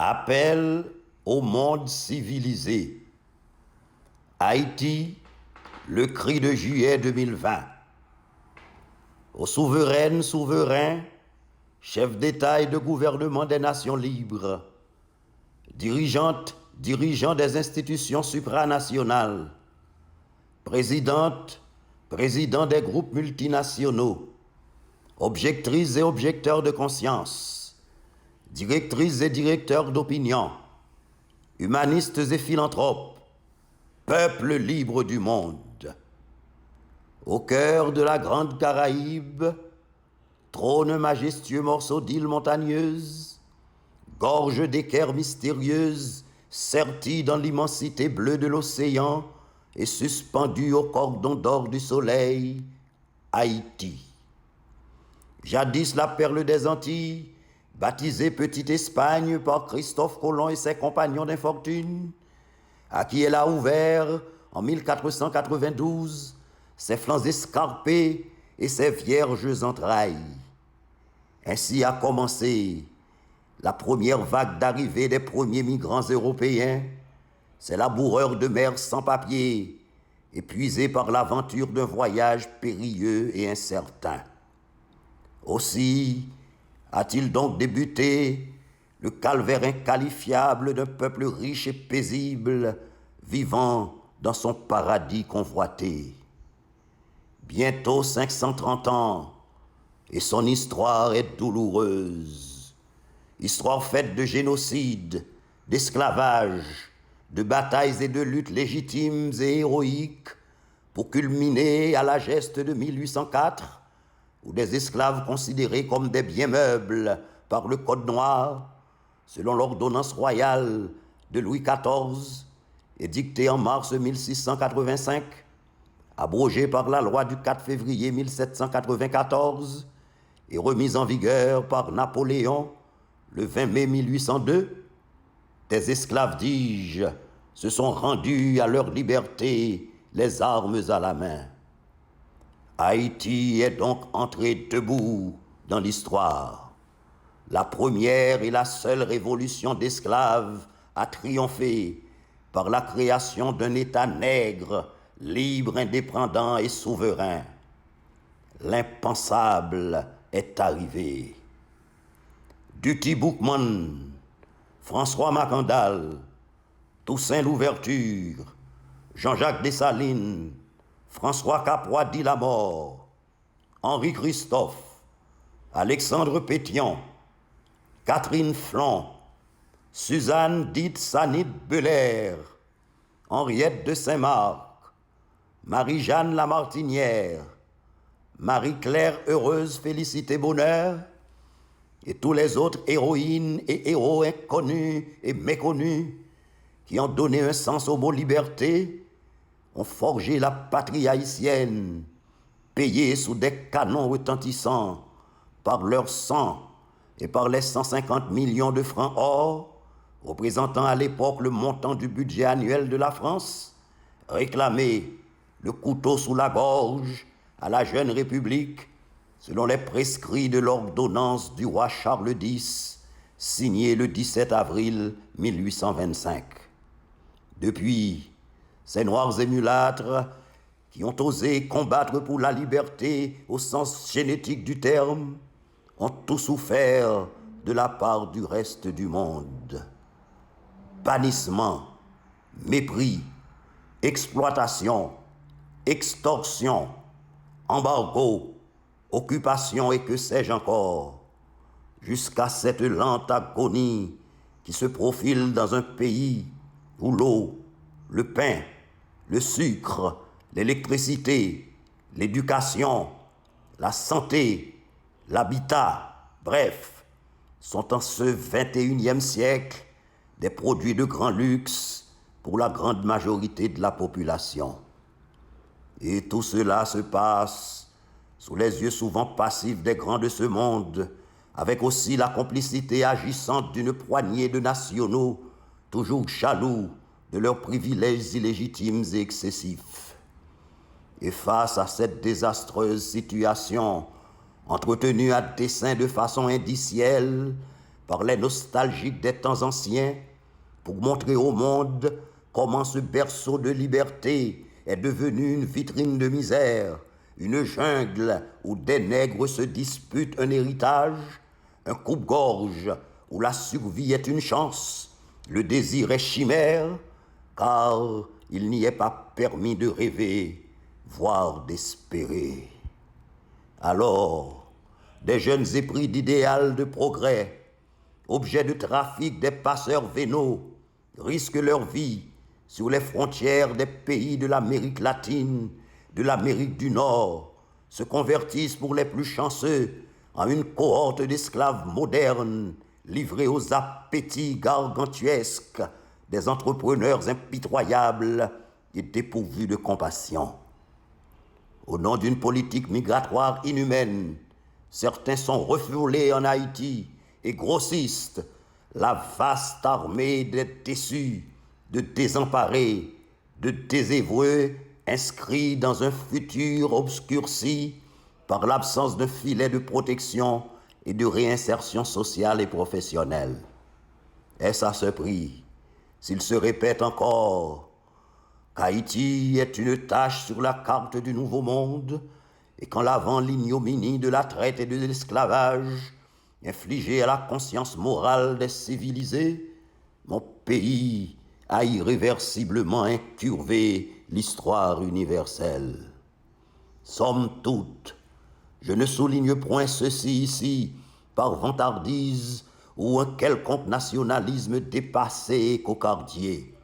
Appel au monde civilisé. Haïti, le cri de juillet 2020. Aux souveraines, souverains, chefs d'État et de gouvernement des nations libres, dirigeantes, dirigeants des institutions supranationales, présidentes, présidents des groupes multinationaux, objectrices et objecteurs de conscience, directrices et directeurs d'opinion, humanistes et philanthropes, peuple libre du monde. Au cœur de la grande Caraïbe, trône majestueux morceau d'îles montagneuses, gorge d'équerres mystérieuses, sertie dans l'immensité bleue de l'océan et suspendue au cordon d'or du soleil, Haïti. Jadis la perle des Antilles, baptisée Petite Espagne par Christophe Colomb et ses compagnons d'infortune, à qui elle a ouvert, en 1492, ses flancs escarpés et ses vierges entrailles. Ainsi a commencé la première vague d'arrivée des premiers migrants européens, ces laboureurs de mer sans papier, épuisés par l'aventure d'un voyage périlleux et incertain. Aussi a-t-il donc débuté le calvaire inqualifiable d'un peuple riche et paisible, vivant dans son paradis convoité. Bientôt 530 ans, et son histoire est douloureuse. Histoire faite de génocide, d'esclavage, de batailles et de luttes légitimes et héroïques, pour culminer à la geste de 1804, où des esclaves considérés comme des biens meubles par le Code noir, selon l'ordonnance royale de Louis XIV, édictée en mars 1685, abrogée par la loi du 4 février 1794 et remise en vigueur par Napoléon le 20 mai 1802, des esclaves, dis-je, se sont rendus à leur liberté, les armes à la main. Haïti est donc entré debout dans l'histoire. La première et la seule révolution d'esclaves a triomphé par la création d'un État nègre, libre, indépendant et souverain. L'impensable est arrivé. Duty Boukman, François Macandal, Toussaint Louverture, Jean-Jacques Dessalines, François Capois dit la mort, Henri Christophe, Alexandre Pétion, Catherine Flon, Suzanne dite Sanit Belair, Henriette de Saint-Marc, Marie-Jeanne Lamartinière, Marie-Claire Heureuse Félicité Bonheur, et tous les autres héroïnes et héros inconnus et méconnus qui ont donné un sens au mot liberté, ont forgé la patrie haïtienne, payée sous des canons retentissants par leur sang et par les 150 millions de francs or, représentant à l'époque le montant du budget annuel de la France, réclamé le couteau sous la gorge à la jeune République, selon les prescrits de l'ordonnance du roi Charles X, signée le 17 avril 1825. Depuis, ces noirs et mulâtres qui ont osé combattre pour la liberté au sens génétique du terme, ont tout souffert de la part du reste du monde. Bannissement, mépris, exploitation, extorsion, embargo, occupation et que sais-je encore, jusqu'à cette lente agonie qui se profile dans un pays où l'eau, le pain, le sucre, l'électricité, l'éducation, la santé, l'habitat, bref, sont en ce 21e siècle des produits de grand luxe pour la grande majorité de la population. Et tout cela se passe sous les yeux souvent passifs des grands de ce monde, avec aussi la complicité agissante d'une poignée de nationaux, toujours jaloux de leurs privilèges illégitimes et excessifs. Et face à cette désastreuse situation, entretenue à dessein de façon indicielle par les nostalgiques des temps anciens pour montrer au monde comment ce berceau de liberté est devenu une vitrine de misère, une jungle où des nègres se disputent un héritage, un coupe-gorge où la survie est une chance, le désir est chimère, car il n'y est pas permis de rêver, voire d'espérer. Alors, des jeunes épris d'idéal de progrès, objets de trafic des passeurs vénaux, risquent leur vie sur les frontières des pays de l'Amérique latine, de l'Amérique du Nord, se convertissent pour les plus chanceux en une cohorte d'esclaves modernes livrés aux appétits gargantuesques des entrepreneurs impitoyables et dépourvus de compassion. Au nom d'une politique migratoire inhumaine, certains sont refoulés en Haïti et grossissent la vaste armée des déçus, de désemparés, de désœuvrés, inscrits dans un futur obscurci par l'absence de filet de protection et de réinsertion sociale et professionnelle. Est-ce à ce prix, s'il se répète encore, qu'Haïti est une tache sur la carte du Nouveau Monde et qu'en lavant l'ignominie de la traite et de l'esclavage infligée à la conscience morale des civilisés, mon pays a irréversiblement incurvé l'histoire universelle. Somme toute, je ne souligne point ceci ici par vantardise ou un quelconque nationalisme dépassé et cocardier.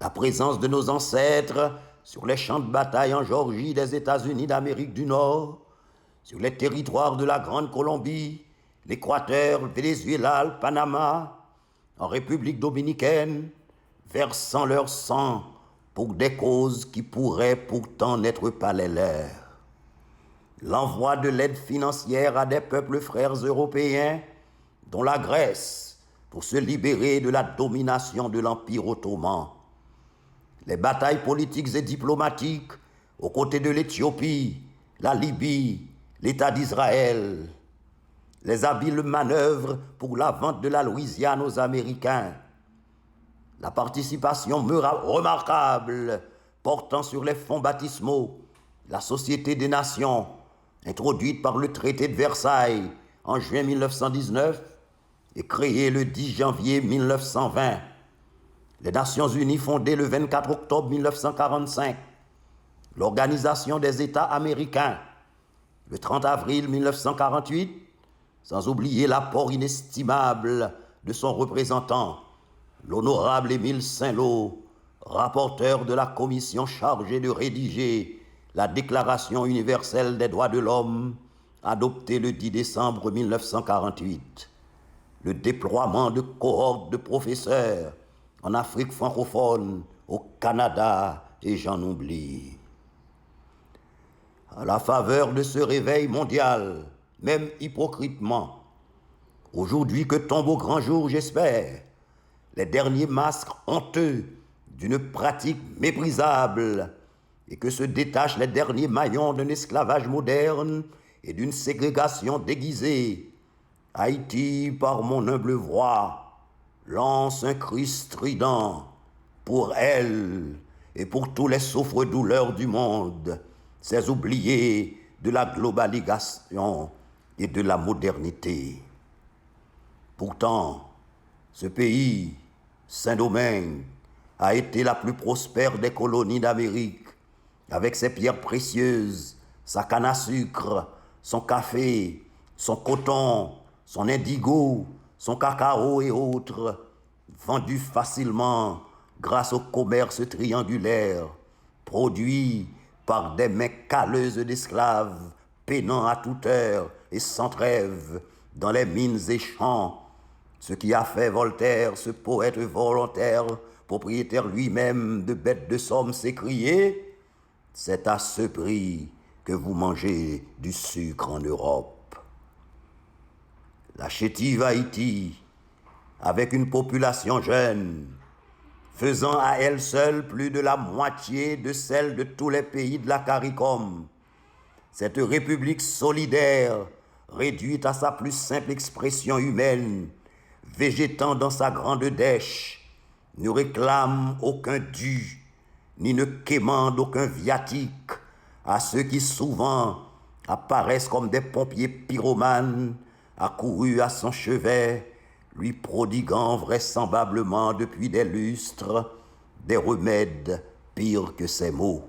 La présence de nos ancêtres sur les champs de bataille en Géorgie des États-Unis d'Amérique du Nord, sur les territoires de la Grande Colombie, l'Équateur, le Venezuela, le Panama, en République dominicaine, versant leur sang pour des causes qui pourraient pourtant n'être pas les leurs. L'envoi de l'aide financière à des peuples frères européens, dont la Grèce, pour se libérer de la domination de l'Empire ottoman. Les batailles politiques et diplomatiques aux côtés de l'Éthiopie, la Libye, l'État d'Israël, les habiles manœuvres pour la vente de la Louisiane aux Américains, la participation remarquable portant sur les fonds baptismaux, la Société des Nations, introduite par le traité de Versailles en juin 1919 et créée le 10 janvier 1920, les Nations Unies fondées le 24 octobre 1945, l'Organisation des États américains, le 30 avril 1948, sans oublier l'apport inestimable de son représentant, l'honorable Émile Saint-Lô, rapporteur de la commission chargée de rédiger la Déclaration universelle des droits de l'homme, adoptée le 10 décembre 1948, le déploiement de cohortes de professeurs en Afrique francophone, au Canada et j'en oublie. À la faveur de ce réveil mondial, même hypocritement, aujourd'hui que tombe au grand jour, j'espère, les derniers masques honteux d'une pratique méprisable et que se détachent les derniers maillons d'un esclavage moderne et d'une ségrégation déguisée, Haïti, par mon humble voix, lance un cri strident pour elle et pour tous les souffres-douleurs du monde, ces oubliés de la globalisation et de la modernité. Pourtant, ce pays, Saint-Domingue, a été la plus prospère des colonies d'Amérique, avec ses pierres précieuses, sa canne à sucre, son café, son coton, son indigo, son cacao et autres, vendus facilement grâce au commerce triangulaire, produits par des mains calleuses d'esclaves, peinant à toute heure et sans trêve dans les mines et champs, ce qui a fait Voltaire, ce poète volontaire, propriétaire lui-même de bêtes de somme, s'écrier « C'est à ce prix que vous mangez du sucre en Europe ». La chétive Haïti, avec une population jeune, faisant à elle seule plus de la moitié de celle de tous les pays de la CARICOM, cette république solidaire réduite à sa plus simple expression humaine, végétant dans sa grande dèche, ne réclame aucun dû, ni ne quémande aucun viatique à ceux qui souvent apparaissent comme des pompiers pyromanes, accourus à son chevet, lui prodiguant vraisemblablement depuis des lustres des remèdes pires que ses maux.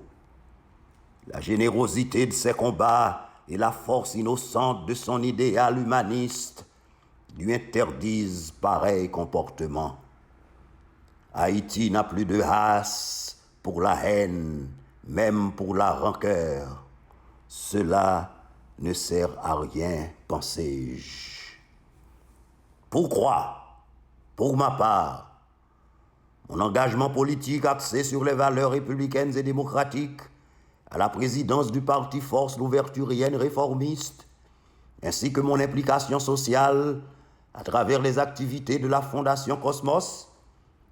La générosité de ses combats et la force innocente de son idéal humaniste lui interdisent pareil comportement. Haïti n'a plus de race pour la haine, même pour la rancœur. Cela ne sert à rien, pensais-je. Pourquoi, pour ma part, mon engagement politique axé sur les valeurs républicaines et démocratiques, à la présidence du parti Force Louverturienne réformiste, ainsi que mon implication sociale à travers les activités de la Fondation Cosmos,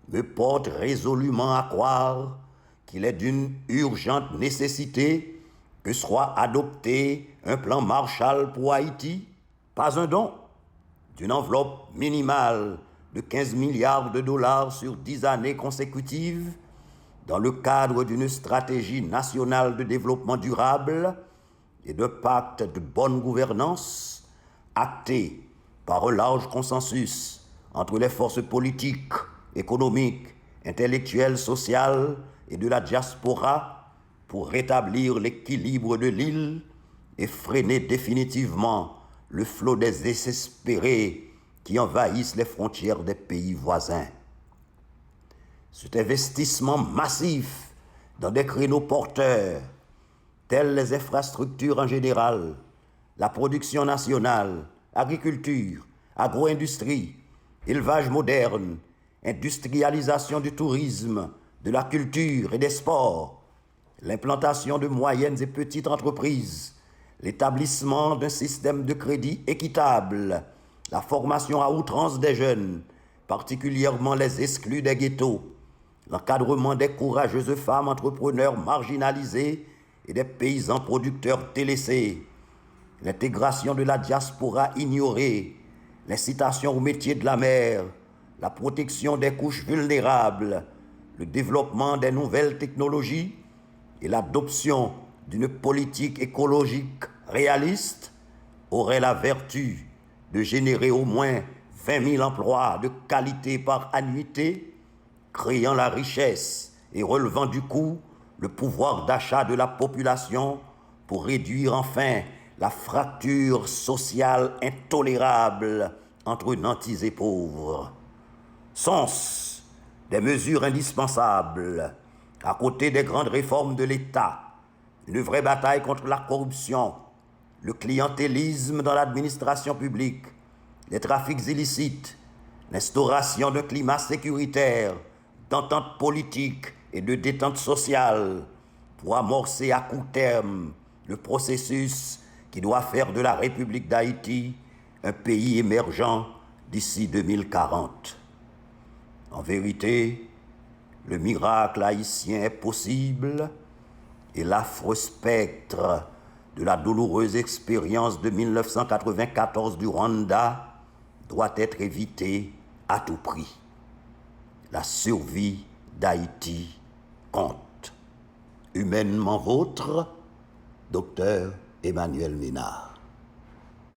me porte résolument à croire qu'il est d'une urgente nécessité que soit adopté un plan Marshall pour Haïti, pas un don, d'une enveloppe minimale de 15 milliards de dollars sur 10 années consécutives, dans le cadre d'une stratégie nationale de développement durable et de pacte de bonne gouvernance, acté par un large consensus entre les forces politiques, économiques, intellectuelles, sociales et de la diaspora pour rétablir l'équilibre de l'île et freiner définitivement le flot des désespérés qui envahissent les frontières des pays voisins. Cet investissement massif dans des créneaux porteurs, tels les infrastructures en général, la production nationale, agriculture, agro-industrie, élevage moderne, industrialisation du tourisme, de la culture et des sports, l'implantation de moyennes et petites entreprises, l'établissement d'un système de crédit équitable, la formation à outrance des jeunes, particulièrement les exclus des ghettos, l'encadrement des courageuses femmes entrepreneurs marginalisées et des paysans producteurs délaissés, l'intégration de la diaspora ignorée, l'incitation aux métiers de la mer, la protection des couches vulnérables, le développement des nouvelles technologies et l'adoption d'une politique écologique réaliste auraient la vertu de générer au moins 20 000 emplois de qualité par annuité, créant la richesse et relevant du coup le pouvoir d'achat de la population pour réduire enfin la fracture sociale intolérable entre nantis et pauvres. Sont-ce des mesures indispensables, à côté des grandes réformes de l'État, une vraie bataille contre la corruption, le clientélisme dans l'administration publique, les trafics illicites, l'instauration d'un climat sécuritaire, d'entente politique et de détente sociale pour amorcer à court terme le processus qui doit faire de la République d'Haïti un pays émergent d'ici 2040. En vérité, le miracle haïtien est possible et l'affreux spectre de la douloureuse expérience de 1994 du Rwanda doit être évité à tout prix. La survie d'Haïti compte. Humainement vôtre, Dr Emmanuel Ménard.